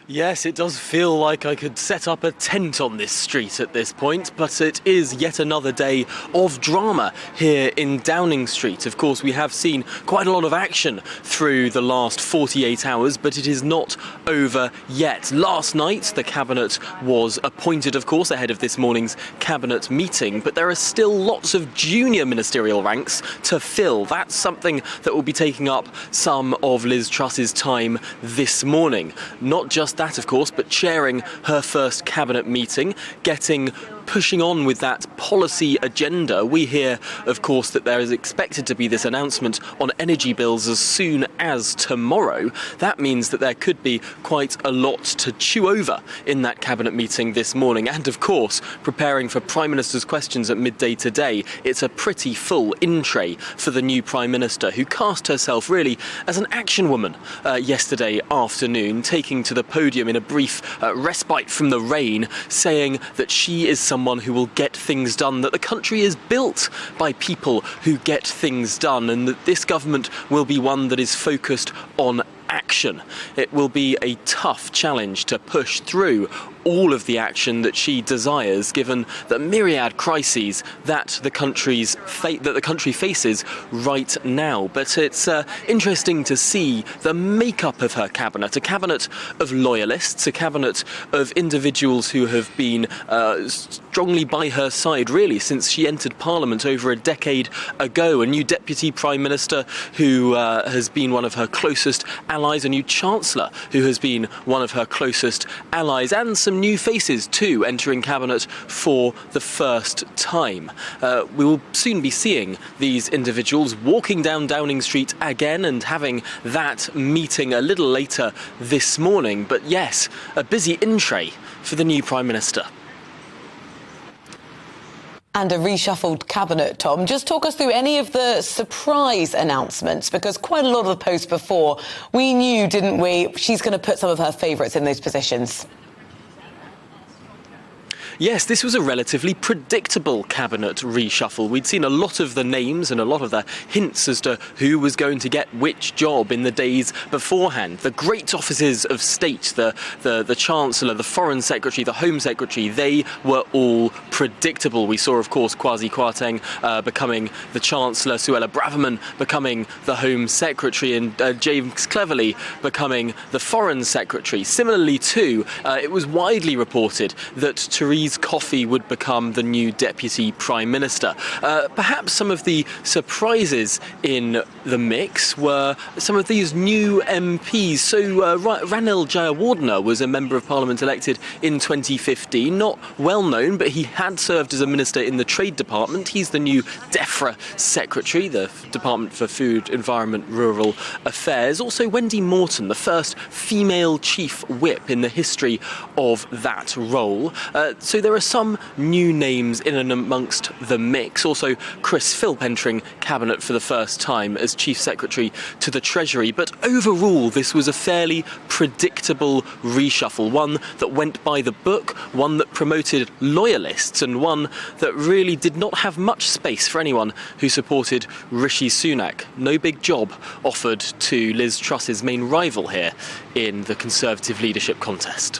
Yes, it does feel like I could set up a tent on this street at this point, but it is yet another day of drama here in Downing Street. Of course, we have seen quite a lot of action through the last 48 hours, but it is not over yet. Last night, the Cabinet was appointed, of course, ahead of this morning's Cabinet meeting, but there are still lots of junior ministerial ranks to fill. That's something that will be taking up some of Liz Truss's time this morning. Not just that, of course, but chairing her first Cabinet meeting, pushing on with that policy agenda. We hear, of course, that there is expected to be this announcement on energy bills as soon as tomorrow. That means that there could be quite a lot to chew over in that Cabinet meeting this morning. And, of course, preparing for Prime Minister's questions at midday today, it's a pretty full in-tray for the new Prime Minister, who cast herself really as an action woman yesterday afternoon, taking to the podium in a brief respite from the rain, saying that she is someone who will get things done, that the country is built by people who get things done, and that this government will be one that is focused on action. It will be a tough challenge to push through all of the action that she desires, given the myriad crises that the country faces right now. But it's interesting to see the makeup of her cabinet, a cabinet of loyalists, a cabinet of individuals who have been strongly by her side really since she entered Parliament over a decade ago. A new Deputy Prime Minister who has been one of her closest allies, a new Chancellor who has been one of her closest allies, and some new faces too entering Cabinet for the first time. We will soon be seeing these individuals walking down Downing Street again and having that meeting a little later this morning. But yes, a busy in-tray for the new Prime Minister. And a reshuffled cabinet, Tom. Just talk us through any of the surprise announcements, because quite a lot of the posts before, we knew, didn't we, she's going to put some of her favourites in those positions. Yes, this was a relatively predictable cabinet reshuffle. We'd seen a lot of the names and a lot of the hints as to who was going to get which job in the days beforehand. The great offices of state, the Chancellor, the Foreign Secretary, the Home Secretary, they were all predictable. We saw, of course, Kwasi Kwarteng becoming the Chancellor, Suella Braverman becoming the Home Secretary, and James Cleverly becoming the Foreign Secretary. Similarly, too, it was widely reported that Theresa Coffey would become the new Deputy Prime Minister. Perhaps some of the surprises in the mix were some of these new MPs. So Ranil Jayawardena was a Member of Parliament elected in 2015, not well known, but he had served as a Minister in the Trade Department. He's the new DEFRA Secretary, the Department for Food, Environment, Rural Affairs. Also Wendy Morton, the first female Chief Whip in the history of that role. So there are some new names in and amongst the mix. Also, Chris Philp entering Cabinet for the first time as Chief Secretary to the Treasury. But overall, this was a fairly predictable reshuffle, one that went by the book, one that promoted loyalists, and one that really did not have much space for anyone who supported Rishi Sunak. No big job offered to Liz Truss's main rival here in the Conservative leadership contest.